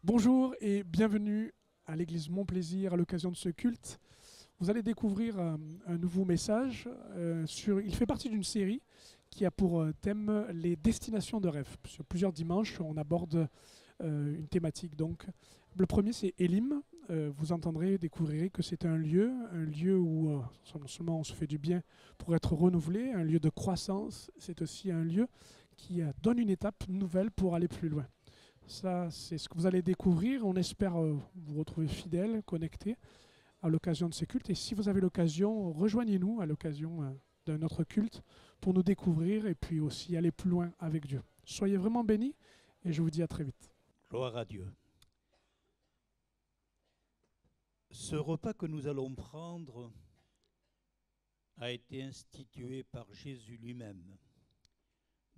Bonjour et bienvenue à l'église Mon Plaisir à l'occasion de ce culte. Vous allez découvrir un nouveau message. Il fait partie d'une série qui a pour thème les destinations de rêve. Sur plusieurs dimanches, on aborde une thématique. Donc, le premier, c'est Elim. Vous entendrez, découvrirez que c'est un lieu où non seulement on se fait du bien pour être renouvelé, un lieu de croissance, c'est aussi un lieu qui donne une étape nouvelle pour aller plus loin. Ça, c'est ce que vous allez découvrir. On espère vous retrouver fidèles, connectés à l'occasion de ces cultes. Et si vous avez l'occasion, rejoignez-nous à l'occasion d'un autre culte pour nous découvrir et puis aussi aller plus loin avec Dieu. Soyez vraiment bénis et je vous dis à très vite. Gloire à Dieu. Ce repas que nous allons prendre a été institué par Jésus lui-même.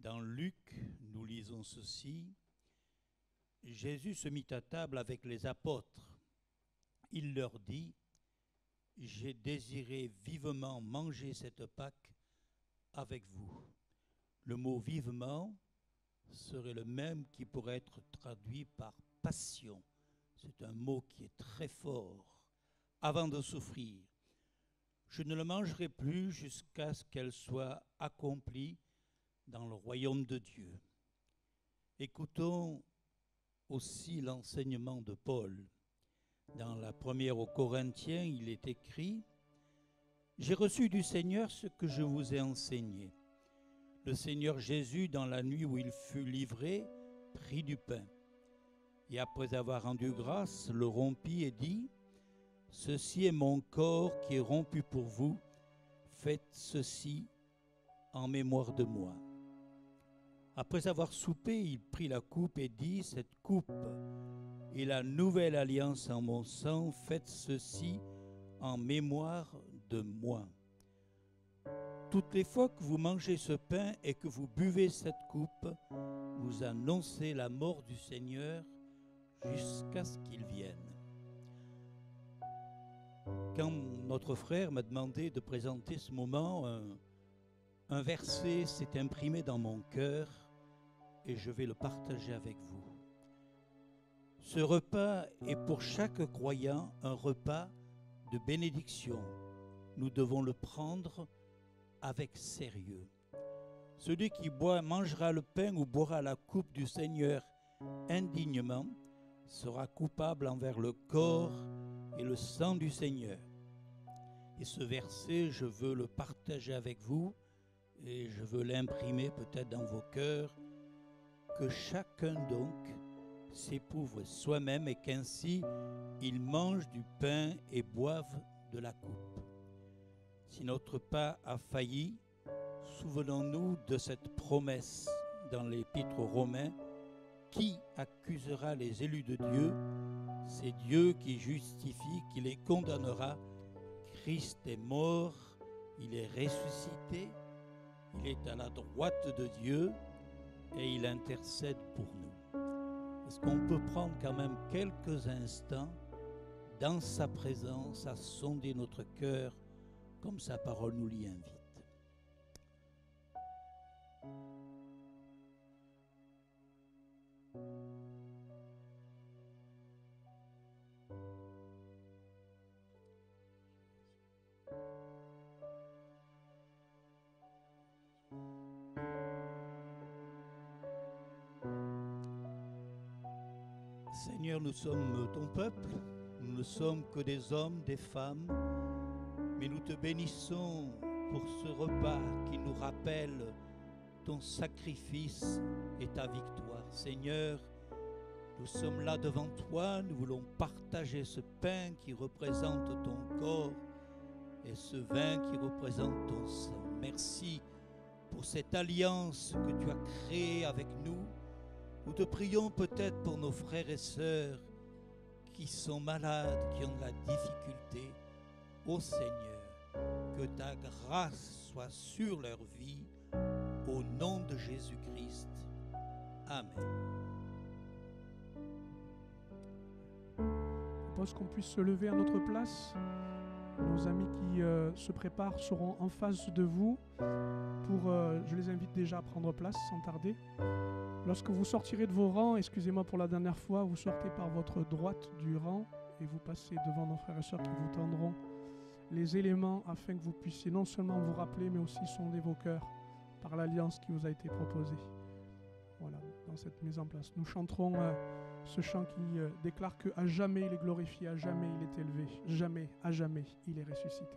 Dans Luc, nous lisons ceci. Jésus se mit à table avec les apôtres. Il leur dit, « J'ai désiré vivement manger cette Pâque avec vous. » Le mot « vivement » serait le même qui pourrait être traduit par « passion ». C'est un mot qui est très fort. Avant de souffrir, je ne le mangerai plus jusqu'à ce qu'elle soit accomplie dans le royaume de Dieu. Écoutons aussi l'enseignement de Paul. Dans la première aux Corinthiens, il est écrit « J'ai reçu du Seigneur ce que je vous ai enseigné. Le Seigneur Jésus, dans la nuit où il fut livré, prit du pain. Et après avoir rendu grâce, le rompit et dit « Ceci est mon corps qui est rompu pour vous. Faites ceci en mémoire de moi. » Après avoir soupé, il prit la coupe et dit « Cette coupe est la nouvelle alliance en mon sang. Faites ceci en mémoire de moi. » Toutes les fois que vous mangez ce pain et que vous buvez cette coupe, vous annoncez la mort du Seigneur jusqu'à ce qu'il vienne. Quand notre frère m'a demandé de présenter ce moment, un verset s'est imprimé dans mon cœur et je vais le partager avec vous. Ce repas est pour chaque croyant un repas de bénédiction. Nous devons le prendre avec sérieux. Celui qui mangera le pain ou boira la coupe du Seigneur indignement sera coupable envers le corps et le sang du Seigneur. Et ce verset, je veux le partager avec vous et je veux l'imprimer peut-être dans vos cœurs, que chacun donc s'éprouve soi-même et qu'ainsi il mange du pain et boive de la coupe. Si notre pas a failli, souvenons-nous de cette promesse dans l'Épître aux Romains. Qui accusera les élus de Dieu? C'est Dieu qui justifie, qui les condamnera. Christ est mort, il est ressuscité, il est à la droite de Dieu et il intercède pour nous. Est-ce qu'on peut prendre quand même quelques instants dans sa présence à sonder notre cœur comme sa parole nous l'y invite? Seigneur, nous sommes ton peuple, nous ne sommes que des hommes, des femmes, mais nous te bénissons pour ce repas qui nous rappelle ton sacrifice et ta victoire. Seigneur, nous sommes là devant toi, nous voulons partager ce pain qui représente ton corps et ce vin qui représente ton sang. Merci pour cette alliance que tu as créée avec nous. Nous te prions peut-être pour nos frères et sœurs qui sont malades, qui ont de la difficulté. Ô Seigneur, que ta grâce soit sur leur vie, au nom de Jésus-Christ. Amen. Je propose qu'on puisse se lever à notre place. Nos amis qui se préparent seront en face de vous. Je les invite déjà à prendre place sans tarder. Lorsque vous sortirez de vos rangs, excusez-moi pour la dernière fois, vous sortez par votre droite du rang et vous passez devant nos frères et sœurs qui vous tendront les éléments afin que vous puissiez non seulement vous rappeler, mais aussi sonder vos cœurs par l'alliance qui vous a été proposée. Voilà, dans cette mise en place. Nous chanterons ce chant qui déclare qu'à jamais il est glorifié, à jamais il est élevé, jamais, à jamais il est ressuscité.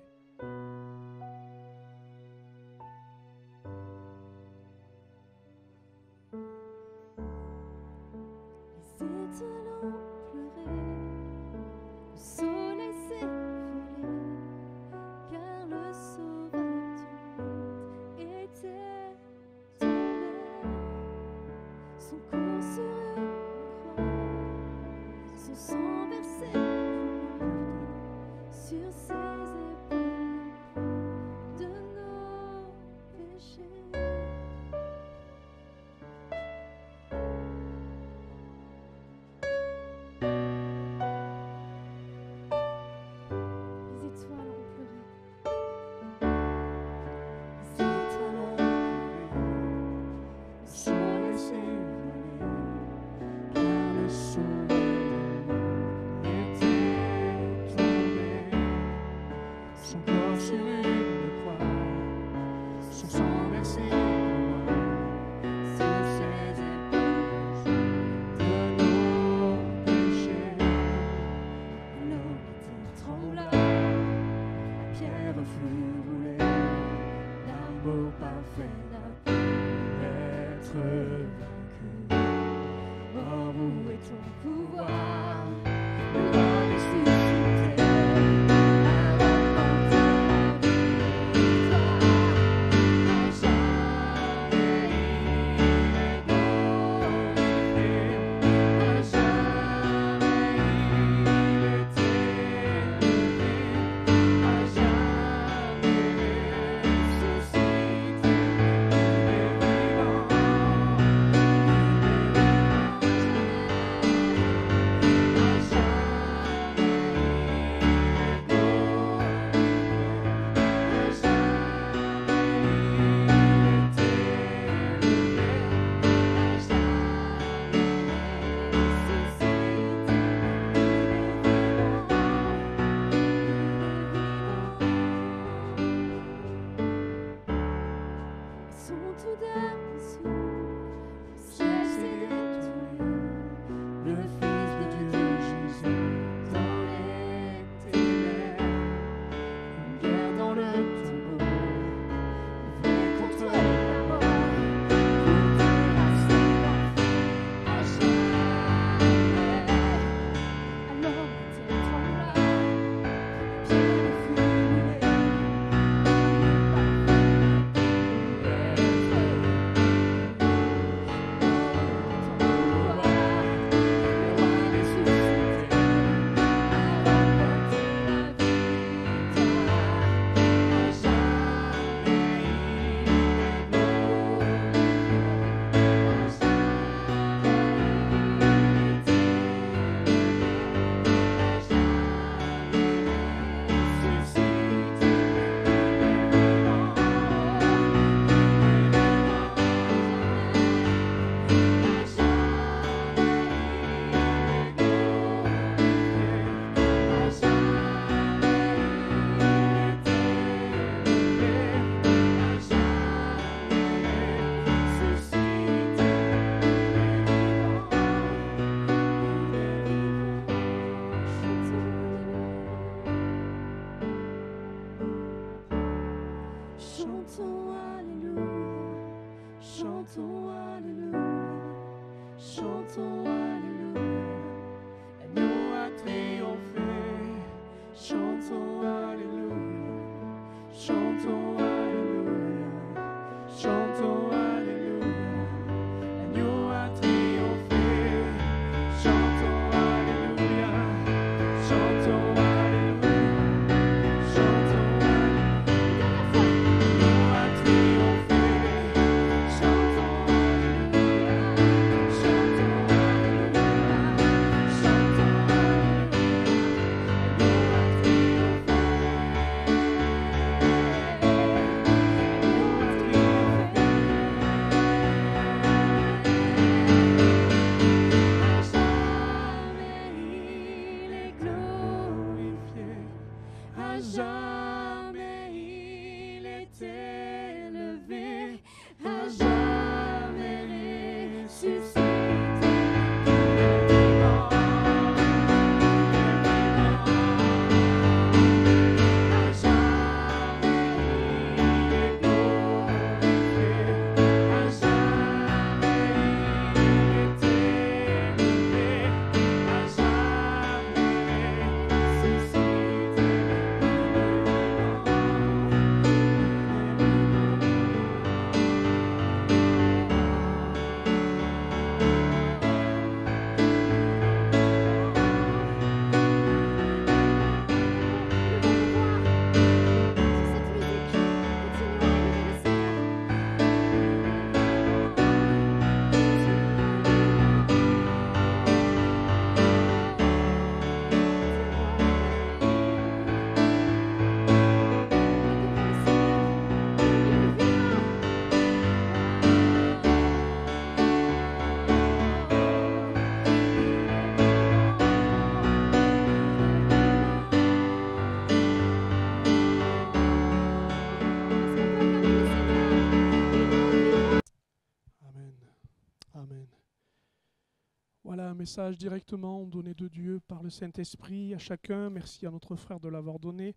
message directement donné de Dieu par le Saint-Esprit à chacun. Merci à notre frère de l'avoir donné.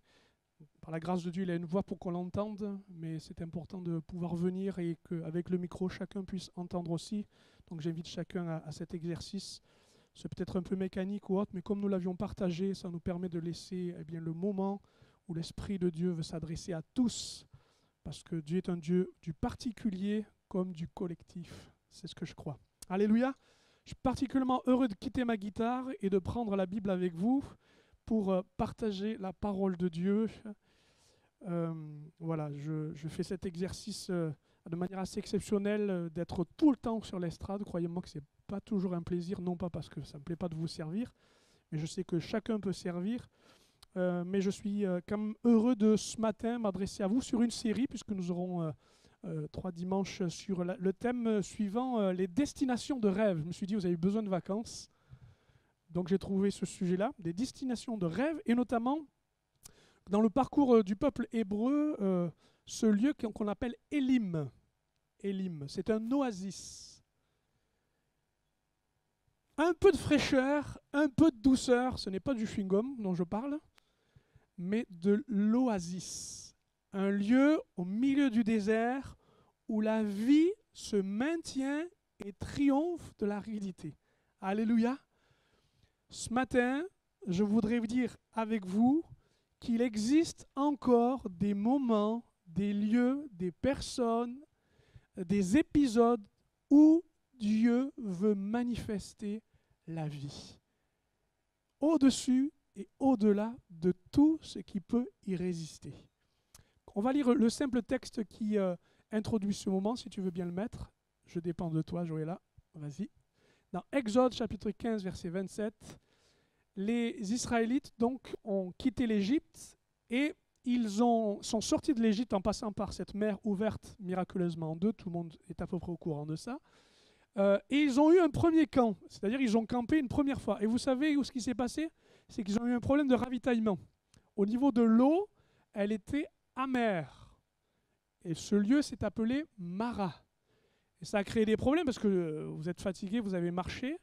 Par la grâce de Dieu, il a une voix pour qu'on l'entende, mais c'est important de pouvoir venir et qu'avec le micro, chacun puisse entendre aussi. Donc j'invite chacun à cet exercice. C'est peut-être un peu mécanique ou autre, mais comme nous l'avions partagé, ça nous permet de laisser le moment où l'Esprit de Dieu veut s'adresser à tous, parce que Dieu est un Dieu du particulier comme du collectif. C'est ce que je crois. Alléluia. Je suis particulièrement heureux de quitter ma guitare et de prendre la Bible avec vous pour partager la parole de Dieu. Voilà, je fais cet exercice de manière assez exceptionnelle d'être tout le temps sur l'estrade. Croyez-moi que ce n'est pas toujours un plaisir, non pas parce que ça ne me plaît pas de vous servir, mais je sais que chacun peut servir. Mais je suis quand même heureux de ce matin m'adresser à vous sur une série, puisque nous aurons 3 dimanches sur le thème suivant, les destinations de rêve. Je me suis dit, vous avez besoin de vacances. Donc j'ai trouvé ce sujet-là, des destinations de rêve, et notamment dans le parcours du peuple hébreu, ce lieu qu'on appelle Élim. Élim, c'est un oasis. Un peu de fraîcheur, un peu de douceur, ce n'est pas du chewing-gum dont je parle, mais de l'oasis. Un lieu au milieu du désert où la vie se maintient et triomphe de l'aridité. Alléluia. Ce matin, je voudrais vous dire avec vous qu'il existe encore des moments, des lieux, des personnes, des épisodes où Dieu veut manifester la vie. Au-dessus et au-delà de tout ce qui peut y résister. On va lire le simple texte qui introduit ce moment, si tu veux bien le mettre. Je dépends de toi, Joëlla. Vas-y. Dans Exode chapitre 15, verset 27, les Israélites donc ont quitté l'Égypte et ils sont sortis de l'Égypte en passant par cette mer ouverte miraculeusement en deux. Tout le monde est à peu près au courant de ça. Et ils ont eu un premier camp, c'est-à-dire ils ont campé une première fois. Et vous savez où ce qui s'est passé? C'est qu'ils ont eu un problème de ravitaillement. Au niveau de l'eau, elle était amère. Et ce lieu s'est appelé Mara. Et ça a créé des problèmes parce que vous êtes fatigué, vous avez marché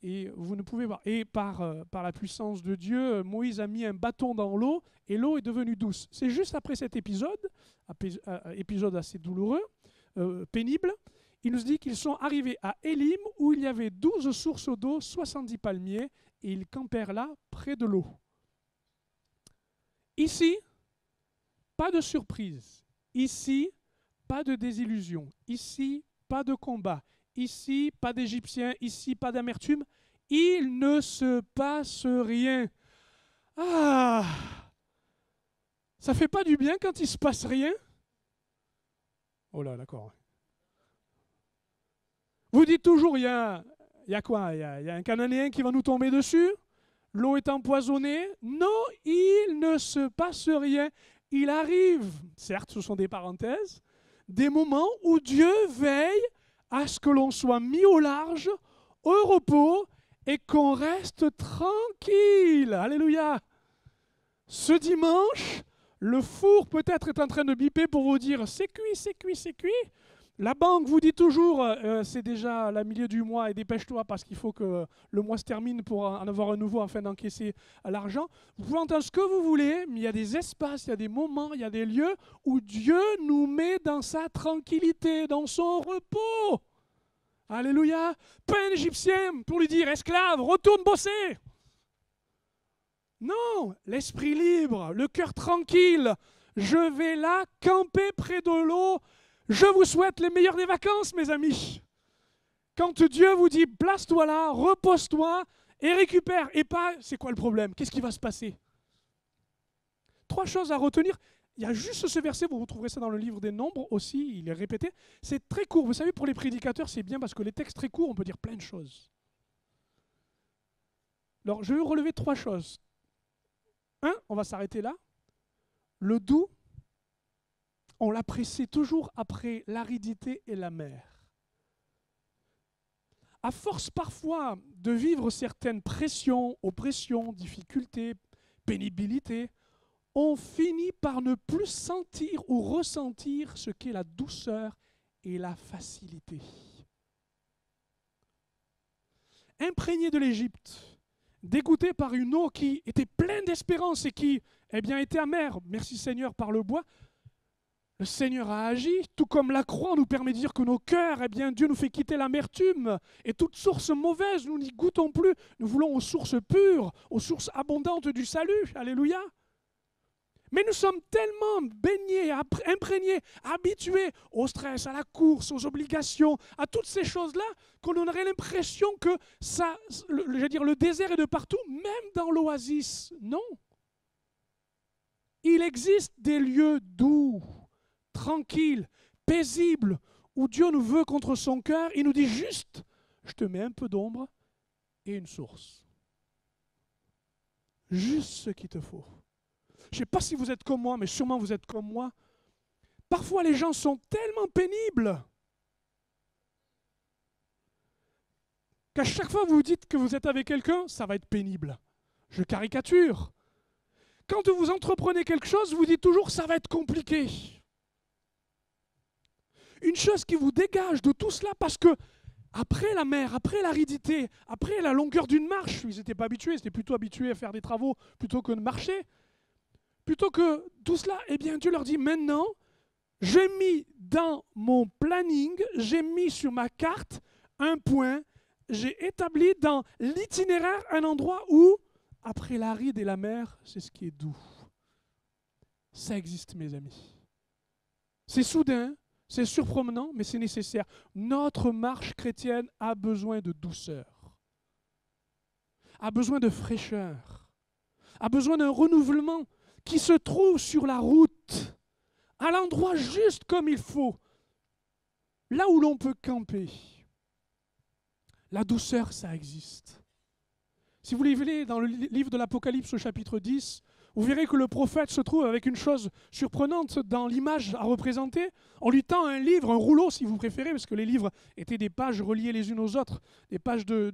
et vous ne pouvez pas. Et par la puissance de Dieu, Moïse a mis un bâton dans l'eau et l'eau est devenue douce. C'est juste après cet épisode assez douloureux, pénible, il nous dit qu'ils sont arrivés à Élim où il y avait 12 sources d'eau, 70 palmiers et ils campèrent là près de l'eau. Ici, pas de surprise. Ici, pas de désillusion. Ici, pas de combat. Ici, pas d'Égyptiens. Ici, pas d'amertume. Il ne se passe rien. Ah! Ça fait pas du bien quand il se passe rien? Oh là, d'accord. Vous dites toujours, il y a quoi? Il y a un Cananéen qui va nous tomber dessus? L'eau est empoisonnée? Non, il ne se passe rien. Il arrive, certes ce sont des parenthèses, des moments où Dieu veille à ce que l'on soit mis au large, au repos, et qu'on reste tranquille. Alléluia. Ce dimanche, le four peut-être est en train de biper pour vous dire « c'est cuit, c'est cuit, c'est cuit ». La banque vous dit toujours c'est déjà le milieu du mois et dépêche-toi parce qu'il faut que le mois se termine pour en avoir un nouveau afin d'encaisser l'argent. Vous pouvez entendre ce que vous voulez, mais il y a des espaces, il y a des moments, il y a des lieux où Dieu nous met dans sa tranquillité, dans son repos. Alléluia. Pas un Égyptien pour lui dire esclave, retourne bosser. Non, l'esprit libre, le cœur tranquille. Je vais là camper près de l'eau. Je vous souhaite les meilleures des vacances, mes amis. Quand Dieu vous dit, place-toi là, repose-toi et récupère. Et pas, c'est quoi le problème? Qu'est-ce qui va se passer? 3 choses à retenir. Il y a juste ce verset, vous retrouverez ça dans le livre des Nombres aussi, il est répété. C'est très court. Vous savez, pour les prédicateurs, c'est bien parce que les textes très courts, on peut dire plein de choses. Alors, je vais relever 3 choses. 1, on va s'arrêter là. Le doux, on l'apprécie toujours après l'aridité et la mer. À force parfois de vivre certaines pressions, oppressions, difficultés, pénibilité, on finit par ne plus sentir ou ressentir ce qu'est la douceur et la facilité. imprégnés de l'Égypte, dégoûtés par une eau qui était pleine d'espérance et qui, était amère, merci Seigneur, par le bois, le Seigneur a agi, tout comme la croix nous permet de dire que nos cœurs, Dieu nous fait quitter l'amertume et toute source mauvaise, nous n'y goûtons plus. Nous voulons aux sources pures, aux sources abondantes du salut. Alléluia. Mais nous sommes tellement baignés, imprégnés, habitués au stress, à la course, aux obligations, à toutes ces choses-là, qu'on aurait l'impression que le désert est de partout, même dans l'oasis. Non. Il existe des lieux doux, tranquilles, paisibles, où Dieu nous veut contre son cœur. Il nous dit juste, je te mets un peu d'ombre et une source. Juste ce qu'il te faut. Je ne sais pas si vous êtes comme moi, mais sûrement vous êtes comme moi. Parfois, les gens sont tellement pénibles qu'à chaque fois que vous dites que vous êtes avec quelqu'un, ça va être pénible. Je caricature. Quand vous entreprenez quelque chose, vous dites toujours ça va être compliqué. Une chose qui vous dégage de tout cela, parce que après la mer, après l'aridité, après la longueur d'une marche, ils n'étaient pas habitués, ils étaient plutôt habitués à faire des travaux plutôt que de marcher. Plutôt que tout cela, Dieu leur dit maintenant, j'ai mis dans mon planning, j'ai mis sur ma carte un point, j'ai établi dans l'itinéraire un endroit où, après la ride et la mer, c'est ce qui est doux. Ça existe, mes amis. C'est soudain, c'est surprenant, mais c'est nécessaire. Notre marche chrétienne a besoin de douceur, a besoin de fraîcheur, a besoin d'un renouvellement qui se trouve sur la route, à l'endroit juste comme il faut, là où l'on peut camper. La douceur, ça existe. Si vous lisez dans le livre de l'Apocalypse au chapitre 10, vous verrez que le prophète se trouve avec une chose surprenante dans l'image à représenter. On lui tend un livre, un rouleau si vous préférez, parce que les livres étaient des pages reliées les unes aux autres, des pages de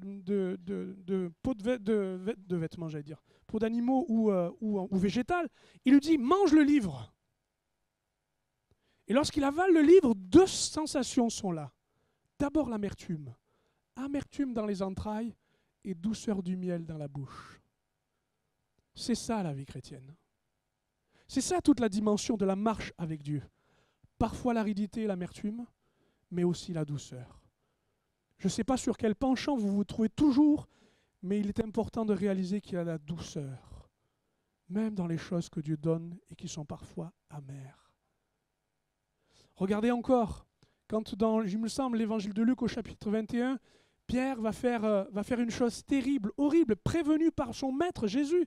peau de vêtements, j'allais dire, peau d'animaux ou végétales. Il lui dit, mange le livre. Et lorsqu'il avale le livre, deux sensations sont là. D'abord l'amertume. Amertume dans les entrailles et douceur du miel dans la bouche. C'est ça la vie chrétienne. C'est ça toute la dimension de la marche avec Dieu. Parfois l'aridité et l'amertume, mais aussi la douceur. Je ne sais pas sur quel penchant vous vous trouvez toujours, mais il est important de réaliser qu'il y a la douceur, même dans les choses que Dieu donne et qui sont parfois amères. Regardez encore, quand dans, il me semble, l'évangile de Luc au chapitre 21, Pierre va faire une chose terrible, horrible, prévenu par son maître Jésus.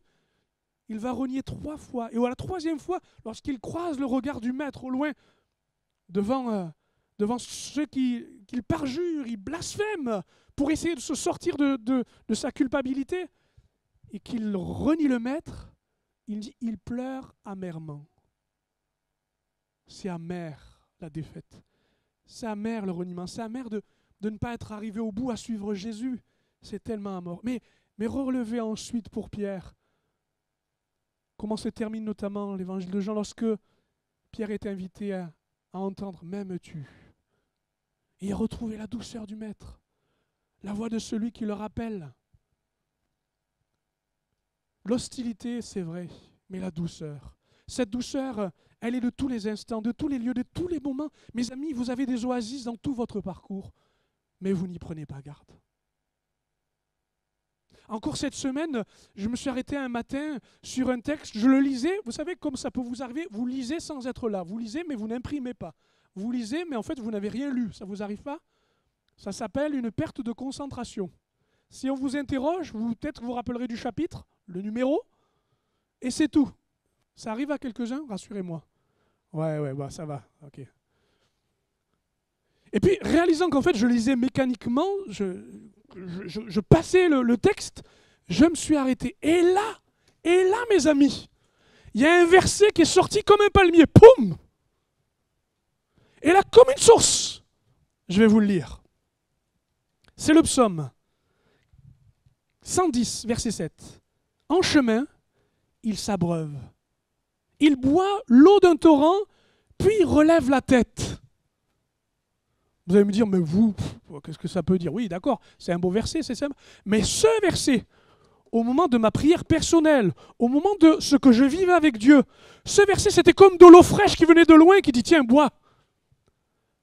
Il va renier 3 fois. Et à la 3e fois, lorsqu'il croise le regard du maître au loin, devant ceux qu'il parjure, il blasphème pour essayer de se sortir de sa culpabilité, et qu'il renie le maître, il dit, il pleure amèrement. C'est amer la défaite. C'est amer le reniement. C'est amer de ne pas être arrivé au bout à suivre Jésus. C'est tellement amer. Mais relevez ensuite pour Pierre. Comment se termine notamment l'évangile de Jean lorsque Pierre est invité à entendre « M'aimes-tu » et retrouver la douceur du Maître, la voix de celui qui le rappelle. L'hostilité, c'est vrai, mais la douceur. Cette douceur, elle est de tous les instants, de tous les lieux, de tous les moments. Mes amis, vous avez des oasis dans tout votre parcours, mais vous n'y prenez pas garde. Encore cette semaine, je me suis arrêté un matin sur un texte, je le lisais, vous savez comme ça peut vous arriver, vous lisez sans être là, vous lisez mais vous n'imprimez pas. Vous lisez mais en fait vous n'avez rien lu, ça ne vous arrive pas? Ça s'appelle une perte de concentration. Si on vous interroge, peut-être vous rappellerez du chapitre, le numéro, et c'est tout. Ça arrive à quelques-uns, rassurez-moi. Ouais, bah, ça va, ok. Et puis, réalisant qu'en fait, je lisais mécaniquement, je passais le texte, je me suis arrêté. Et là, mes amis, il y a un verset qui est sorti comme un palmier. Poum! Et là, comme une source. Je vais vous le lire. C'est le psaume 110, verset 7. En chemin, il s'abreuve. Il boit l'eau d'un torrent, puis relève la tête. Vous allez me dire, mais vous, qu'est-ce que ça peut dire? Oui, d'accord, c'est un beau verset, c'est simple. Mais ce verset, au moment de ma prière personnelle, au moment de ce que je vivais avec Dieu, ce verset, c'était comme de l'eau fraîche qui venait de loin, qui dit, tiens, bois.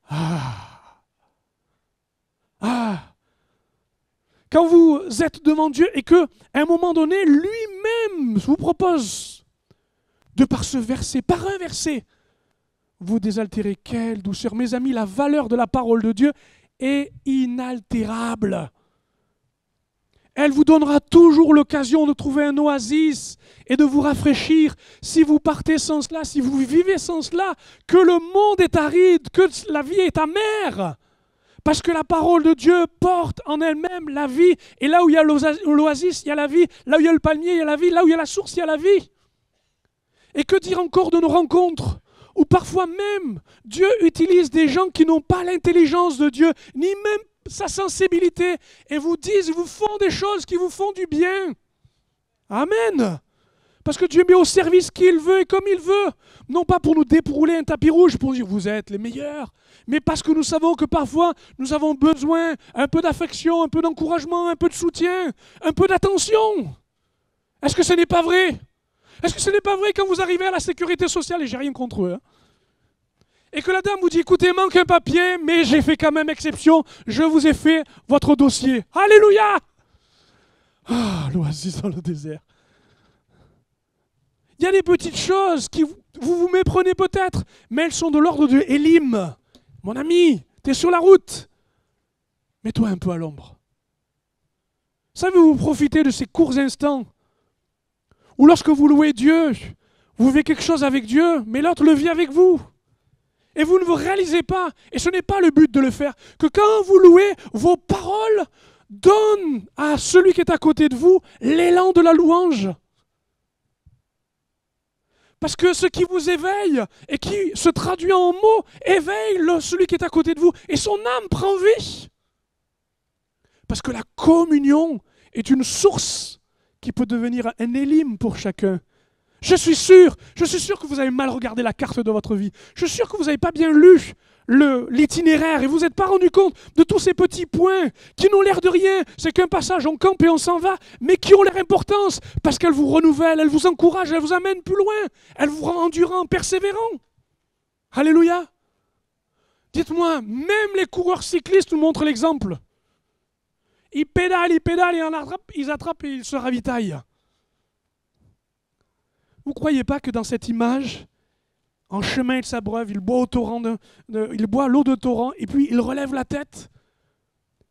Ah, ah. Quand vous êtes devant Dieu et qu'à un moment donné, lui-même vous propose, de par ce verset, par un verset, vous désaltérez, quelle douceur. Mes amis, la valeur de la parole de Dieu est inaltérable. Elle vous donnera toujours l'occasion de trouver un oasis et de vous rafraîchir. Si vous partez sans cela, si vous vivez sans cela, que le monde est aride, que la vie est amère. Parce que la parole de Dieu porte en elle-même la vie. Et là où il y a l'oasis, il y a la vie. Là où il y a le palmier, il y a la vie. Là où il y a la source, il y a la vie. Et que dire encore de nos rencontres où parfois même Dieu utilise des gens qui n'ont pas l'intelligence de Dieu, ni même sa sensibilité, et vous disent, vous font des choses qui vous font du bien. Amen. Parce que Dieu met au service qui il veut et comme il veut. Non pas pour nous dérouler un tapis rouge, pour dire vous êtes les meilleurs, mais parce que nous savons que parfois nous avons besoin un peu d'affection, un peu d'encouragement, un peu de soutien, un peu d'attention. Est-ce que ce n'est pas vrai? Est-ce que ce n'est pas vrai quand vous arrivez à la sécurité sociale, et j'ai rien contre eux, et que la dame vous dit, écoutez, il manque un papier, mais j'ai fait quand même exception, je vous ai fait votre dossier. Alléluia! Ah, l'oasis dans le désert. Il y a des petites choses qui vous méprenez peut-être, mais elles sont de l'ordre de Élim. Mon ami, tu es sur la route. Mets-toi un peu à l'ombre. Savez-vous profiter de ces courts instants où lorsque vous louez Dieu, vous vivez quelque chose avec Dieu, mais l'autre le vit avec vous. Et vous ne vous réalisez pas, et ce n'est pas le but de le faire, que quand vous louez, vos paroles donnent à celui qui est à côté de vous l'élan de la louange. Parce que ce qui vous éveille et qui se traduit en mots éveille celui qui est à côté de vous, et son âme prend vie. Parce que la communion est une source qui peut devenir un élim pour chacun. Je suis sûr que vous avez mal regardé la carte de votre vie. Je suis sûr que vous n'avez pas bien lu l'itinéraire et vous n'êtes pas rendu compte de tous ces petits points qui n'ont l'air de rien. C'est qu'un passage, on campe et on s'en va, mais qui ont leur importance parce qu'elles vous renouvellent, elles vous encouragent, elles vous amènent plus loin, elles vous rendent endurant, persévérant. Alléluia. Dites-moi, même les coureurs cyclistes nous montrent l'exemple. Ils pédalent et ils attrapent et ils se ravitaillent. Vous ne croyez pas que dans cette image, en chemin de sa breuve, il boit il boit l'eau de torrent et puis il relève la tête.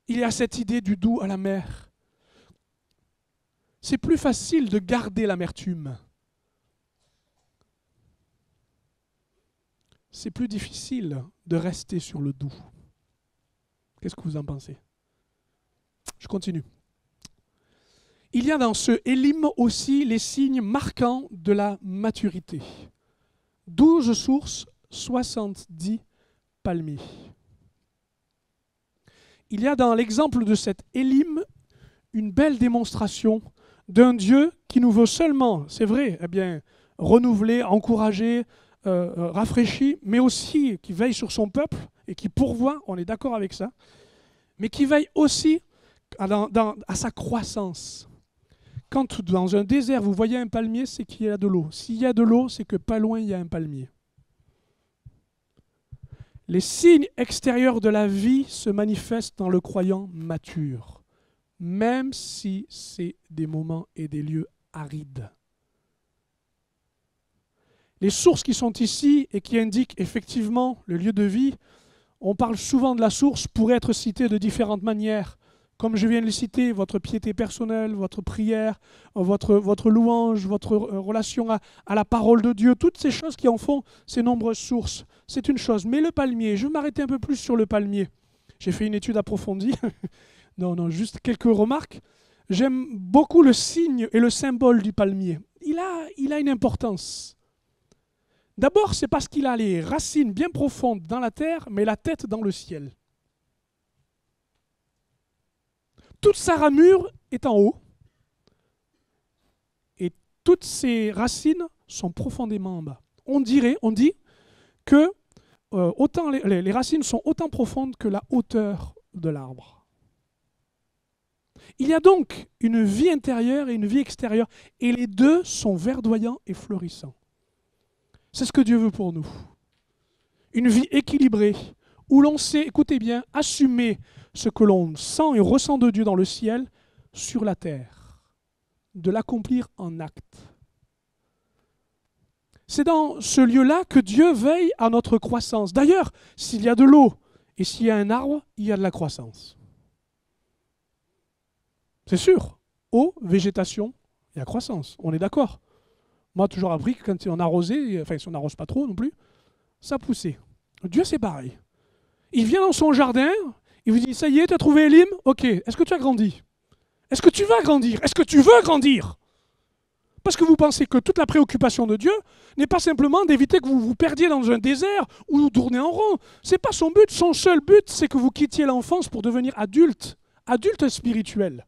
Il y a cette idée du doux à la mer. C'est plus facile de garder l'amertume. C'est plus difficile de rester sur le doux. Qu'est-ce que vous en pensez? Je continue. Il y a dans ce Élim aussi les signes marquants de la maturité. 12 sources, 70 palmiers. Il y a dans l'exemple de cet Élim une belle démonstration d'un Dieu qui nous veut seulement, c'est vrai, renouveler, encourager, rafraîchir, mais aussi qui veille sur son peuple et qui pourvoit, on est d'accord avec ça, mais qui veille aussi à sa croissance. Quand dans un désert, vous voyez un palmier, c'est qu'il y a de l'eau. S'il y a de l'eau, c'est que pas loin, il y a un palmier. Les signes extérieurs de la vie se manifestent dans le croyant mature, même si c'est des moments et des lieux arides. Les sources qui sont ici et qui indiquent effectivement le lieu de vie, on parle souvent de la source, pourrait être citée de différentes manières. Comme je viens de le citer, votre piété personnelle, votre prière, votre louange, votre relation à la parole de Dieu, toutes ces choses qui en font ces nombreuses sources, c'est une chose. Mais le palmier, je vais m'arrêter un peu plus sur le palmier. J'ai fait une étude approfondie. Non, juste quelques remarques. J'aime beaucoup le signe et le symbole du palmier. Il a une importance. D'abord, c'est parce qu'il a les racines bien profondes dans la terre, mais la tête dans le ciel. Toute sa ramure est en haut et toutes ses racines sont profondément en bas. On dit que autant les racines sont autant profondes que la hauteur de l'arbre. Il y a donc une vie intérieure et une vie extérieure, et les deux sont verdoyants et florissants. C'est ce que Dieu veut pour nous. Une vie équilibrée, où l'on sait, écoutez bien, assumer ce que l'on sent et ressent de Dieu dans le ciel, sur la terre, de l'accomplir en acte. C'est dans ce lieu-là que Dieu veille à notre croissance. D'ailleurs, s'il y a de l'eau et s'il y a un arbre, il y a de la croissance. C'est sûr, eau, végétation, il y a croissance, on est d'accord. Moi, j'ai toujours appris que quand on arrosait, enfin si on n'arrose pas trop non plus, ça poussait. Dieu, c'est pareil. Il vient dans son jardin, il vous dit, ça y est, tu as trouvé Elim? Ok, est-ce que tu as grandi? Est-ce que tu vas grandir? Est-ce que tu veux grandir? Parce que vous pensez que toute la préoccupation de Dieu n'est pas simplement d'éviter que vous vous perdiez dans un désert ou vous tournez en rond. Ce n'est pas son but. Son seul but, c'est que vous quittiez l'enfance pour devenir adulte spirituel.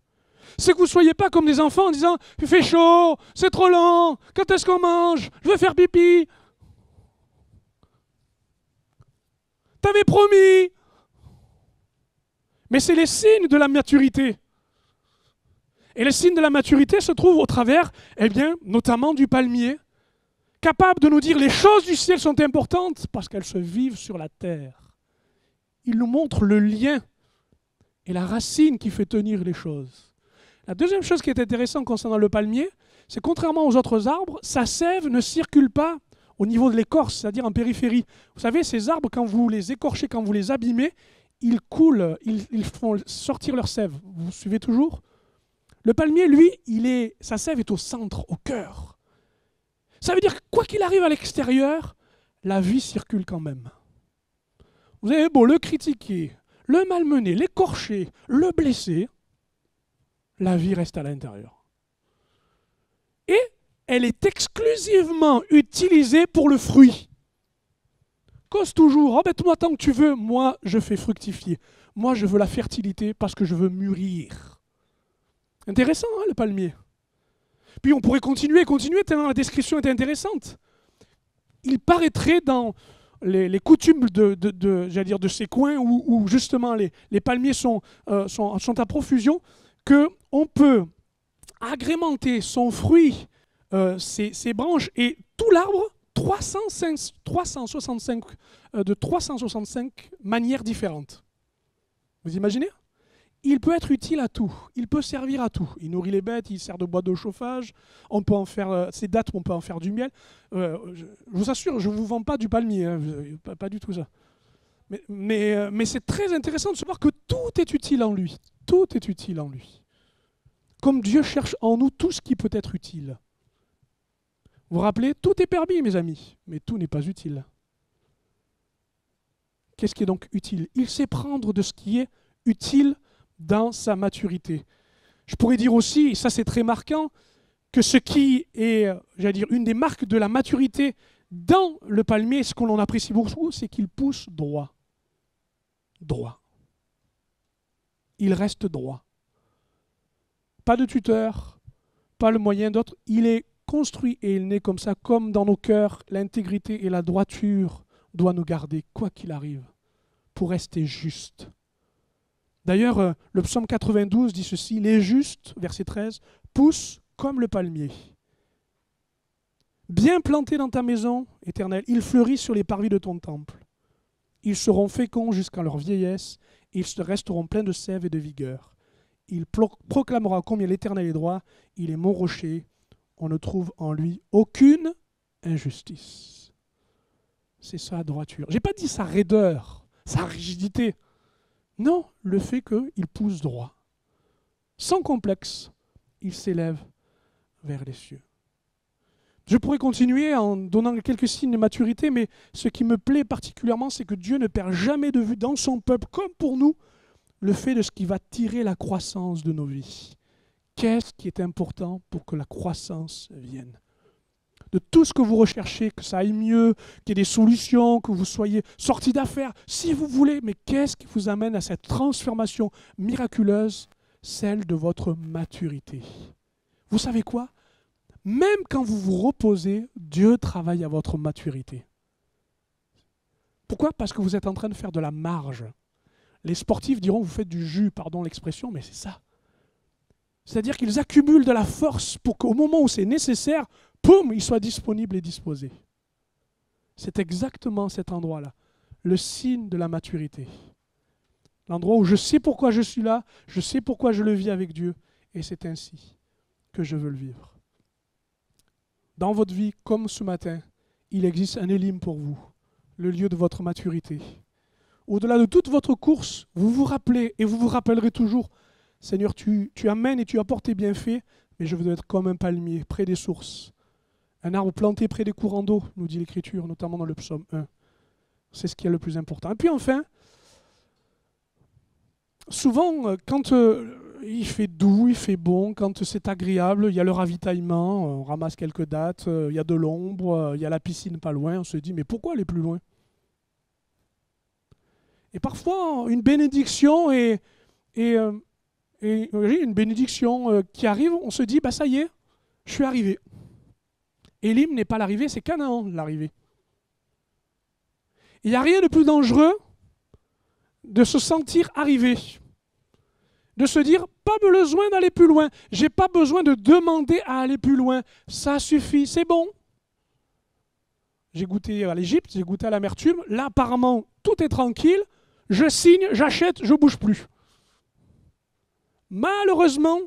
C'est que vous ne soyez pas comme des enfants en disant « Il fait chaud, c'est trop lent, quand est-ce qu'on mange? Je veux faire pipi. » T'avais promis. Mais c'est les signes de la maturité. Et les signes de la maturité se trouvent au travers, eh bien, notamment du palmier, capable de nous dire les choses du ciel sont importantes parce qu'elles se vivent sur la terre. Il nous montre le lien et la racine qui fait tenir les choses. La deuxième chose qui est intéressante concernant le palmier, c'est contrairement aux autres arbres, sa sève ne circule pas au niveau de l'écorce, c'est-à-dire en périphérie. Vous savez, ces arbres, quand vous les écorchez, quand vous les abîmez, ils coulent, ils font sortir leur sève. Vous suivez toujours ? Le palmier, lui, sa sève est au centre, au cœur. Ça veut dire que quoi qu'il arrive à l'extérieur, la vie circule quand même. Vous avez beau le critiquer, le malmener, l'écorcher, le blesser, la vie reste à l'intérieur. Et elle est exclusivement utilisée pour le fruit. Cause toujours, embête-moi tant que tu veux, moi je fais fructifier. Moi je veux la fertilité parce que je veux mûrir. Intéressant, hein, le palmier. Puis on pourrait continuer, tellement la description est intéressante. Il paraîtrait dans les coutumes de ces coins où justement les palmiers sont à profusion, qu'on peut agrémenter son fruit, ses branches et tout l'arbre de 365 manières différentes. Vous imaginez ? Il peut être utile à tout, il peut servir à tout. Il nourrit les bêtes, il sert de boîte de chauffage, on peut en faire ses dattes, on peut en faire du miel. Je vous assure, je ne vous vends pas du palmier, hein, pas du tout ça. Mais c'est très intéressant de savoir que tout est utile en lui. Tout est utile en lui. Comme Dieu cherche en nous tout ce qui peut être utile. Vous vous rappelez, tout est permis, mes amis, mais tout n'est pas utile. Qu'est-ce qui est donc utile? Il sait prendre de ce qui est utile dans sa maturité. Je pourrais dire aussi, et ça c'est très marquant, que ce qui est, une des marques de la maturité dans le palmier, ce qu'on en apprécie beaucoup, c'est qu'il pousse droit. Droit. Il reste droit. Pas de tuteur, pas le moyen d'autre. Il est construit et il naît comme ça, comme dans nos cœurs, l'intégrité et la droiture doivent nous garder, quoi qu'il arrive, pour rester juste. D'ailleurs, le psaume 92 dit ceci, « Les justes, verset 13, poussent comme le palmier. Bien plantés dans ta maison, Éternel, ils fleurissent sur les parvis de ton temple. Ils seront féconds jusqu'à leur vieillesse, et ils se resteront pleins de sève et de vigueur. Il proclamera combien l'Éternel est droit, il est mon rocher, on ne trouve en lui aucune injustice. » C'est sa droiture. Je n'ai pas dit sa raideur, sa rigidité. Non, le fait qu'il pousse droit. Sans complexe, il s'élève vers les cieux. Je pourrais continuer en donnant quelques signes de maturité, mais ce qui me plaît particulièrement, c'est que Dieu ne perd jamais de vue dans son peuple, comme pour nous, le fait de ce qui va tirer la croissance de nos vies. Qu'est-ce qui est important pour que la croissance vienne ? De tout ce que vous recherchez, que ça aille mieux, qu'il y ait des solutions, que vous soyez sortis d'affaires, si vous voulez, mais qu'est-ce qui vous amène à cette transformation miraculeuse, celle de votre maturité ? Vous savez quoi ? Même quand vous vous reposez, Dieu travaille à votre maturité. Pourquoi? Parce que vous êtes en train de faire de la marge. Les sportifs diront, vous faites du jus, pardon l'expression, mais c'est ça. C'est-à-dire qu'ils accumulent de la force pour qu'au moment où c'est nécessaire, poum, ils soient disponibles et disposés. C'est exactement cet endroit-là, le signe de la maturité. L'endroit où je sais pourquoi je suis là, je sais pourquoi je le vis avec Dieu, et c'est ainsi que je veux le vivre. Dans votre vie, comme ce matin, il existe un Élim pour vous, le lieu de votre maturité. Au-delà de toute votre course, vous vous rappelez et vous vous rappellerez toujours, Seigneur, tu amènes et tu apportes tes bienfaits, mais je veux être comme un palmier près des sources. Un arbre planté près des courants d'eau, nous dit l'Écriture, notamment dans le psaume 1. C'est ce qui est le plus important. Et puis enfin, souvent, quand il fait doux, il fait bon, quand c'est agréable, il y a le ravitaillement, on ramasse quelques dattes, il y a de l'ombre, il y a la piscine pas loin, on se dit, mais pourquoi aller plus loin? Et parfois, une bénédiction une bénédiction qui arrive, on se dit, bah ça y est, je suis arrivé. Élim n'est pas l'arrivée, c'est Canaan l'arrivée. Il n'y a rien de plus dangereux de se sentir arrivé. De se dire, pas besoin d'aller plus loin. J'ai pas besoin de demander à aller plus loin. Ça suffit, c'est bon. J'ai goûté à l'Égypte, j'ai goûté à l'amertume. Là, apparemment, tout est tranquille. Je signe, j'achète, je ne bouge plus. Malheureusement,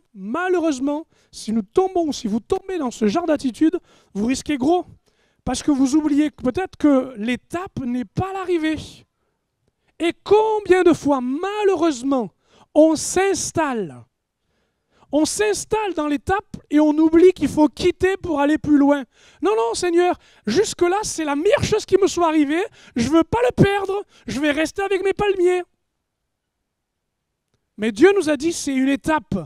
si vous tombez dans ce genre d'attitude, vous risquez gros. Parce que vous oubliez peut-être que l'étape n'est pas l'arrivée. Et combien de fois, malheureusement, on s'installe dans l'étape et on oublie qu'il faut quitter pour aller plus loin. Non, non, Seigneur, jusque-là, c'est la meilleure chose qui me soit arrivée. Je ne veux pas le perdre. Je vais rester avec mes palmiers. Mais Dieu nous a dit c'est une étape.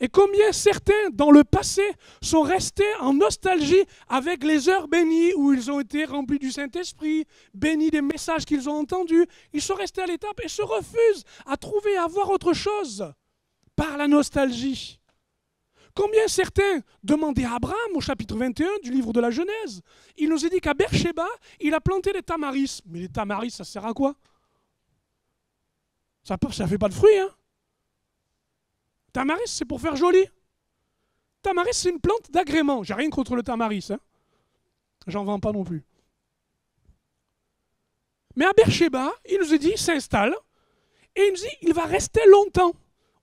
Et combien certains, dans le passé, sont restés en nostalgie avec les heures bénies où ils ont été remplis du Saint-Esprit, bénis des messages qu'ils ont entendus. Ils sont restés à l'étape et se refusent à trouver, à voir autre chose par la nostalgie. Combien certains demandaient à Abraham au chapitre 21 du livre de la Genèse. Il nous a dit qu'à Beersheba, il a planté des tamaris. Mais les tamaris, ça sert à quoi? Ça ne fait pas de fruits, hein? Tamaris, c'est pour faire joli. Tamaris, c'est une plante d'agrément. J'ai rien contre le tamaris. Hein. J'en vends pas non plus. Mais à Beersheba, il nous a dit, il s'installe. Et il nous dit, il va rester longtemps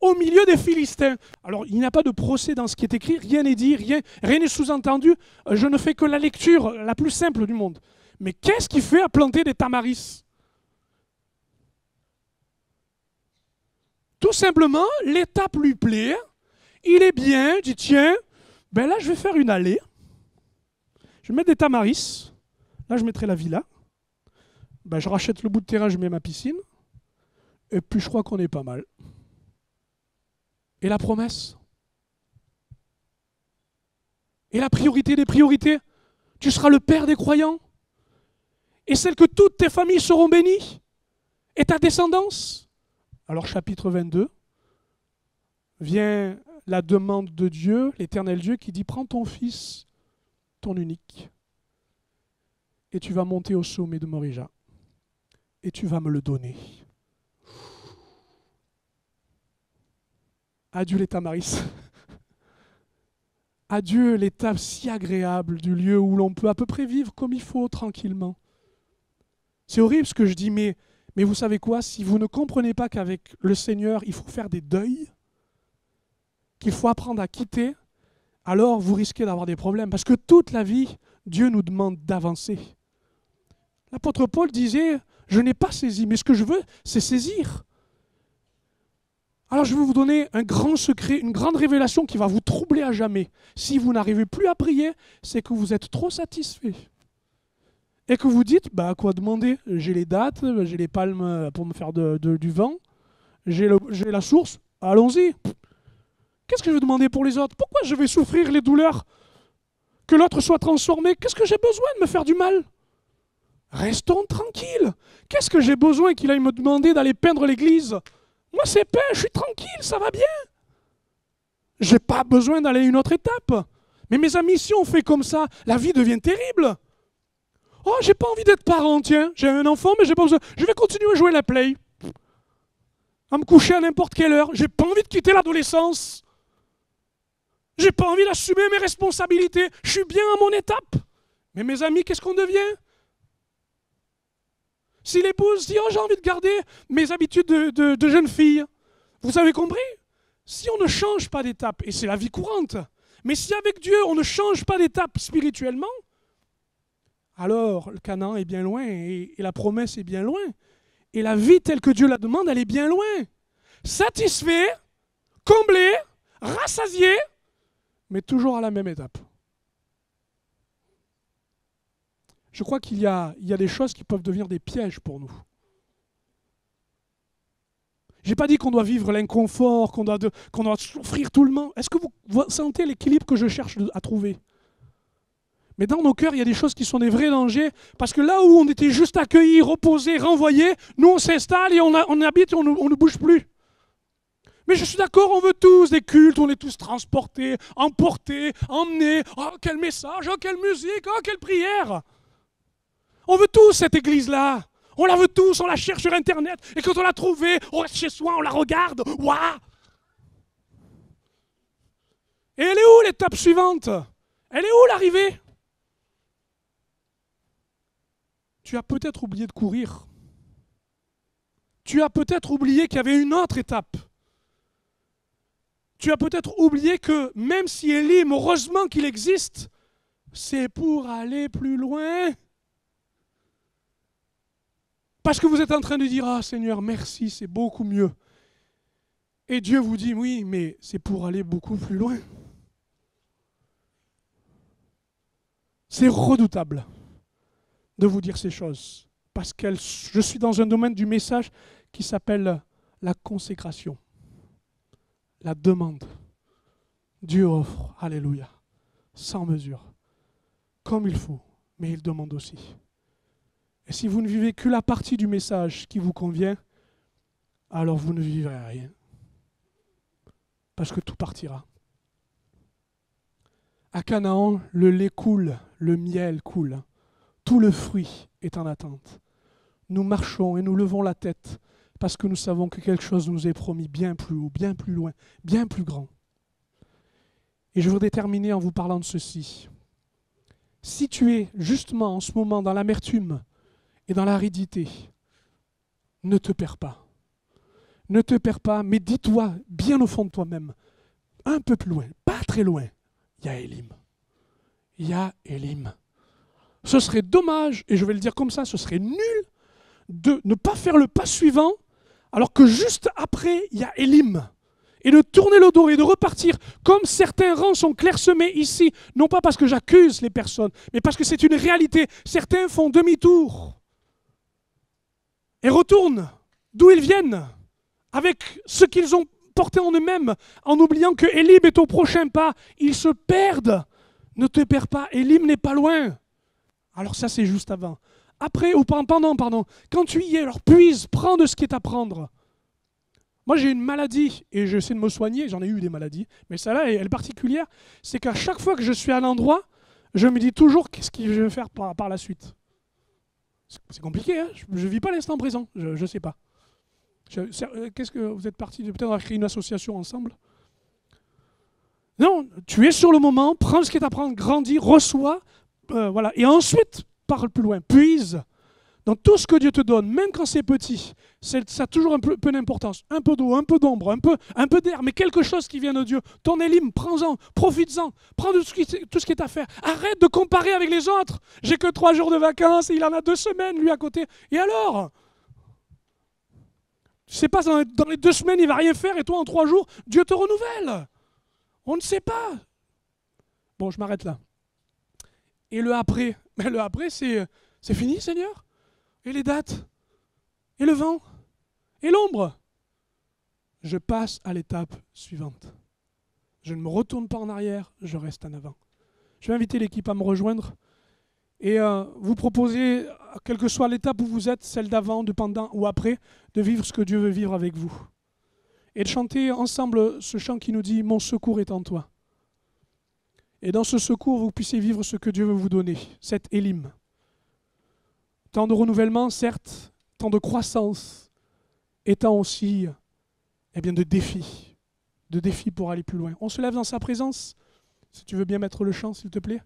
au milieu des Philistins. Alors, il n'y a pas de procès dans ce qui est écrit. Rien n'est dit, rien n'est sous-entendu. Je ne fais que la lecture la plus simple du monde. Mais qu'est-ce qu'il fait à planter des tamaris? Tout simplement, l'étape lui plaît, il est bien, il dit tiens, ben là je vais faire une allée, je vais mettre des tamaris, là je mettrai la villa, ben je rachète le bout de terrain, je mets ma piscine, et puis je crois qu'on est pas mal. Et la promesse? Et la priorité des priorités? Tu seras le père des croyants, et celle que toutes tes familles seront bénies, et ta descendance. Alors chapitre 22, vient la demande de Dieu, l'Éternel Dieu, qui dit « Prends ton fils, ton unique, et tu vas monter au sommet de Morija, et tu vas me le donner. » Adieu les tamaris. Adieu l'étape si agréable du lieu où l'on peut à peu près vivre comme il faut, tranquillement. C'est horrible ce que je dis, mais vous savez quoi? Si vous ne comprenez pas qu'avec le Seigneur, il faut faire des deuils, qu'il faut apprendre à quitter, alors vous risquez d'avoir des problèmes. Parce que toute la vie, Dieu nous demande d'avancer. L'apôtre Paul disait, je n'ai pas saisi, mais ce que je veux, c'est saisir. Alors je vais vous donner un grand secret, une grande révélation qui va vous troubler à jamais. Si vous n'arrivez plus à prier, c'est que vous êtes trop satisfait. Et que vous dites, à quoi demander? J'ai les dattes, j'ai les palmes pour me faire du vent, j'ai la source, allons-y. Qu'est-ce que je vais demander pour les autres? Pourquoi je vais souffrir les douleurs? Que l'autre soit transformé? Qu'est-ce que j'ai besoin de me faire du mal? Restons tranquilles. Qu'est-ce que j'ai besoin qu'il aille me demander d'aller peindre l'église? Moi c'est peint, je suis tranquille, ça va bien. Je n'ai pas besoin d'aller à une autre étape. Mais mes amis, si on fait comme ça, la vie devient terrible. Oh, j'ai pas envie d'être parent, tiens. J'ai un enfant, mais j'ai pas besoin. Je vais continuer à jouer à la play. À me coucher à n'importe quelle heure. J'ai pas envie de quitter l'adolescence. J'ai pas envie d'assumer mes responsabilités. Je suis bien à mon étape. Mais mes amis, qu'est-ce qu'on devient? Si l'épouse dit « Oh, j'ai envie de garder mes habitudes de jeune fille », vous avez compris? Si on ne change pas d'étape, et c'est la vie courante, mais si avec Dieu on ne change pas d'étape spirituellement, alors le Canaan est bien loin, et la promesse est bien loin. Et la vie telle que Dieu la demande, elle est bien loin. Satisfait, comblé, rassasié, mais toujours à la même étape. Je crois qu'il y a des choses qui peuvent devenir des pièges pour nous. Je n'ai pas dit qu'on doit vivre l'inconfort, qu'on doit souffrir tout le monde. Est-ce que vous sentez l'équilibre que je cherche à trouver? Mais dans nos cœurs, il y a des choses qui sont des vrais dangers, parce que là où on était juste accueillis, reposés, renvoyés, nous on s'installe et on habite et on ne bouge plus. Mais je suis d'accord, on veut tous des cultes, on est tous transportés, emportés, emmenés. Oh, quel message, oh, quelle musique, oh, quelle prière. On veut tous cette église-là. On la veut tous, on la cherche sur Internet. Et quand on l'a trouvée, on reste chez soi, on la regarde. Waouh! Et elle est où l'étape suivante? Elle est où l'arrivée? Tu as peut-être oublié de courir. Tu as peut-être oublié qu'il y avait une autre étape. Tu as peut-être oublié que même si Élim, heureusement qu'il existe, c'est pour aller plus loin. Parce que vous êtes en train de dire « Ah Seigneur, merci, c'est beaucoup mieux. » Et Dieu vous dit « Oui, mais c'est pour aller beaucoup plus loin. » C'est redoutable de vous dire ces choses. Parce que je suis dans un domaine du message qui s'appelle la consécration. La demande. Dieu offre, alléluia, sans mesure, comme il faut, mais il demande aussi. Et si vous ne vivez que la partie du message qui vous convient, alors vous ne vivrez rien. Parce que tout partira. À Canaan, le lait coule, le miel coule, tout le fruit est en attente. Nous marchons et nous levons la tête parce que nous savons que quelque chose nous est promis bien plus haut, bien plus loin, bien plus grand. Et je voudrais terminer en vous parlant de ceci. Si tu es justement en ce moment dans l'amertume et dans l'aridité, ne te perds pas. Ne te perds pas, mais dis-toi bien au fond de toi-même, un peu plus loin, pas très loin, il y a Élim. Il y a Élim. Ce serait dommage, et je vais le dire comme ça, ce serait nul de ne pas faire le pas suivant, alors que juste après, il y a Élim. Et de tourner le dos et de repartir, comme certains rangs sont clairsemés ici, non pas parce que j'accuse les personnes, mais parce que c'est une réalité. Certains font demi-tour et retournent d'où ils viennent, avec ce qu'ils ont porté en eux-mêmes, en oubliant que Élim est au prochain pas. Ils se perdent. Ne te perds pas, Élim n'est pas loin. Alors ça, c'est juste avant. Après, ou pendant, quand tu y es, alors puise, prends de ce qui est à prendre. Moi, j'ai une maladie, et j'essaie de me soigner, j'en ai eu des maladies, mais celle-là, elle est particulière, c'est qu'à chaque fois que je suis à l'endroit, je me dis toujours qu'est-ce que je vais faire par la suite. C'est compliqué, hein, je ne vis pas l'instant présent, je ne sais pas. Qu'est-ce que vous êtes partis de peut-être créer une association ensemble? Non, tu es sur le moment, prends ce qui est à prendre, grandis, reçois, voilà, et ensuite parle plus loin, puise dans tout ce que Dieu te donne, même quand c'est petit, ça a toujours un peu d'importance, un peu d'eau, un peu d'ombre, un peu d'air, mais quelque chose qui vient de Dieu. Ton Élim, prends-en, profites-en, prends tout ce qui est à faire. Arrête de comparer avec les autres. J'ai que 3 jours de vacances et il en a 2 semaines, lui, à côté. Et alors? Tu ne sais pas, dans les 2 semaines, il ne va rien faire et toi, en 3 jours, Dieu te renouvelle. On ne sait pas. Bon, je m'arrête là. Et le après, c'est fini, Seigneur? Et les dates? Et le vent? Et l'ombre? Je passe à l'étape suivante. Je ne me retourne pas en arrière, je reste en avant. Je vais inviter l'équipe à me rejoindre et vous proposer, quelle que soit l'étape où vous êtes, celle d'avant, de pendant ou après, de vivre ce que Dieu veut vivre avec vous. Et de chanter ensemble ce chant qui nous dit « Mon secours est en toi ». Et dans ce secours, vous puissiez vivre ce que Dieu veut vous donner, cette Élim. Temps de renouvellement, certes, temps de croissance, et temps aussi de défis pour aller plus loin. On se lève dans sa présence. Si tu veux bien mettre le chant, s'il te plaît.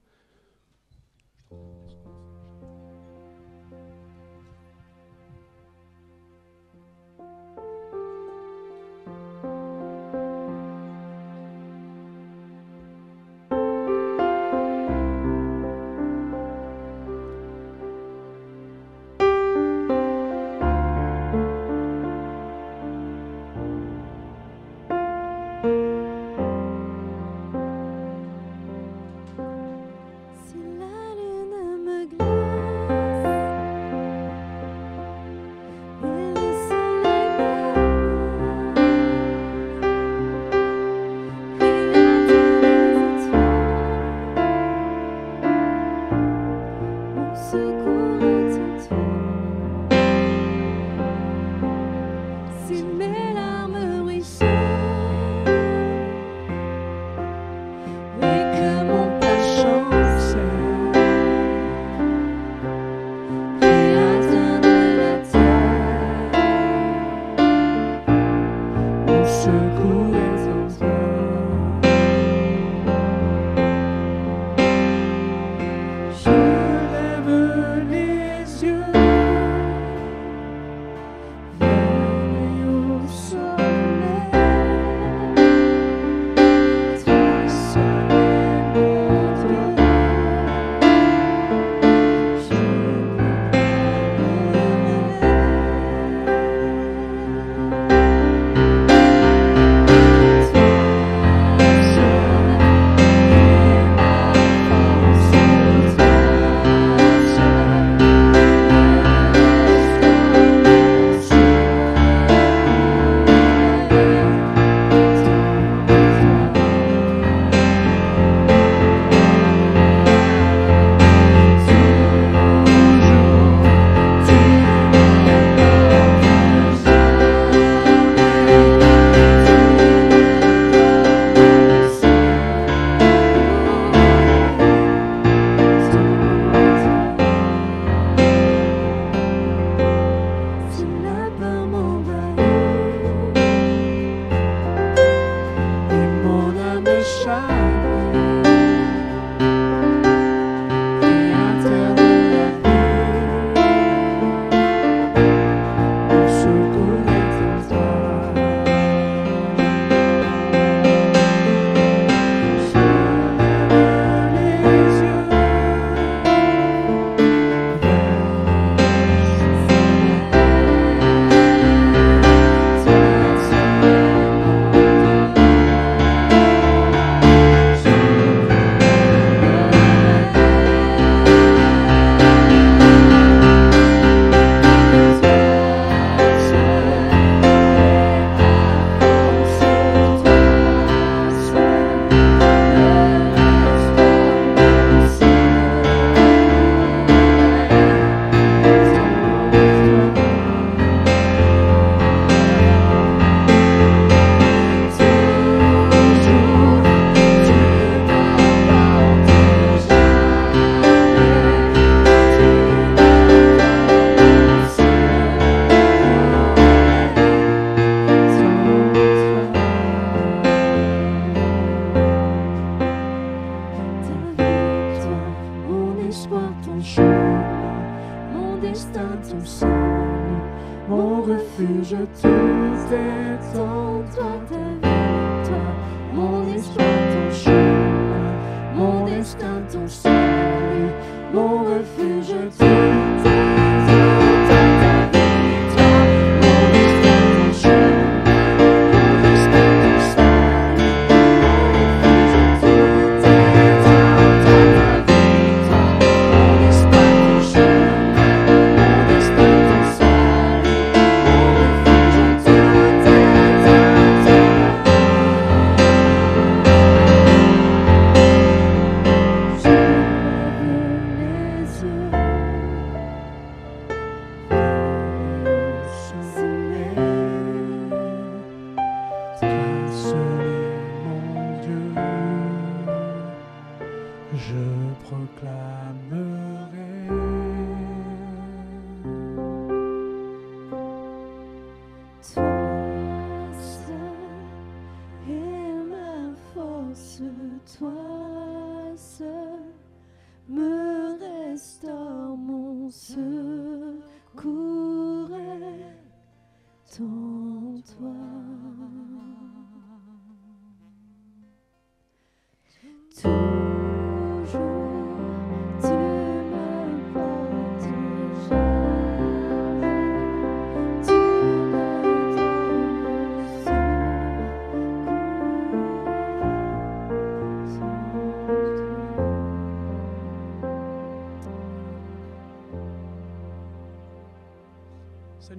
Je proclamerai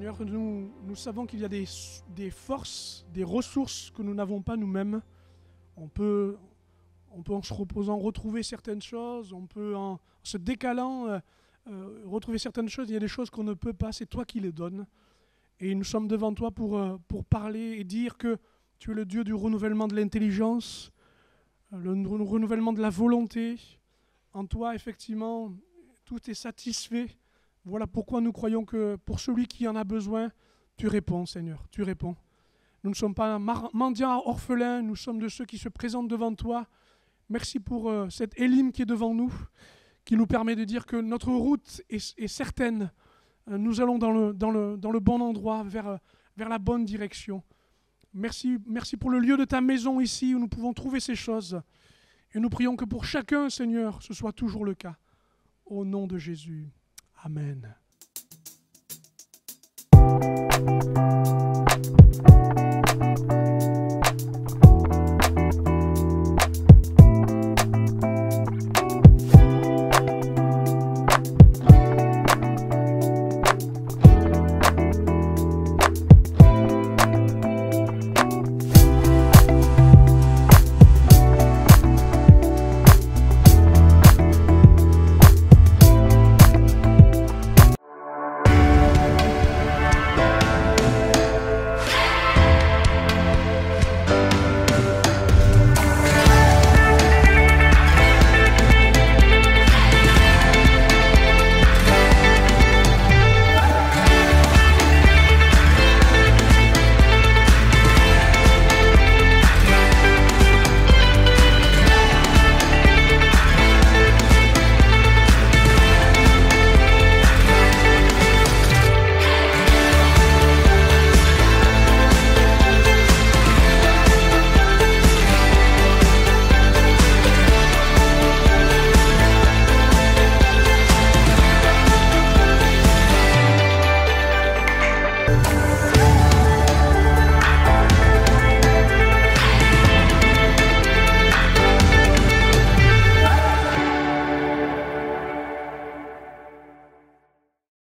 Seigneur, nous savons qu'il y a des forces, des ressources que nous n'avons pas nous-mêmes. On peut en se reposant retrouver certaines choses, on peut en se décalant retrouver certaines choses. Il y a des choses qu'on ne peut pas, c'est toi qui les donnes. Et nous sommes devant toi pour parler et dire que tu es le Dieu du renouvellement de l'intelligence, le renouvellement de la volonté. En toi, effectivement, tout est satisfait. Voilà pourquoi nous croyons que pour celui qui en a besoin, tu réponds, Seigneur, tu réponds. Nous ne sommes pas mendiants orphelins, nous sommes de ceux qui se présentent devant toi. Merci pour cette Élim qui est devant nous, qui nous permet de dire que notre route est certaine. Nous allons dans le bon endroit, vers la bonne direction. Merci pour le lieu de ta maison ici où nous pouvons trouver ces choses. Et nous prions que pour chacun, Seigneur, ce soit toujours le cas. Au nom de Jésus. Amen.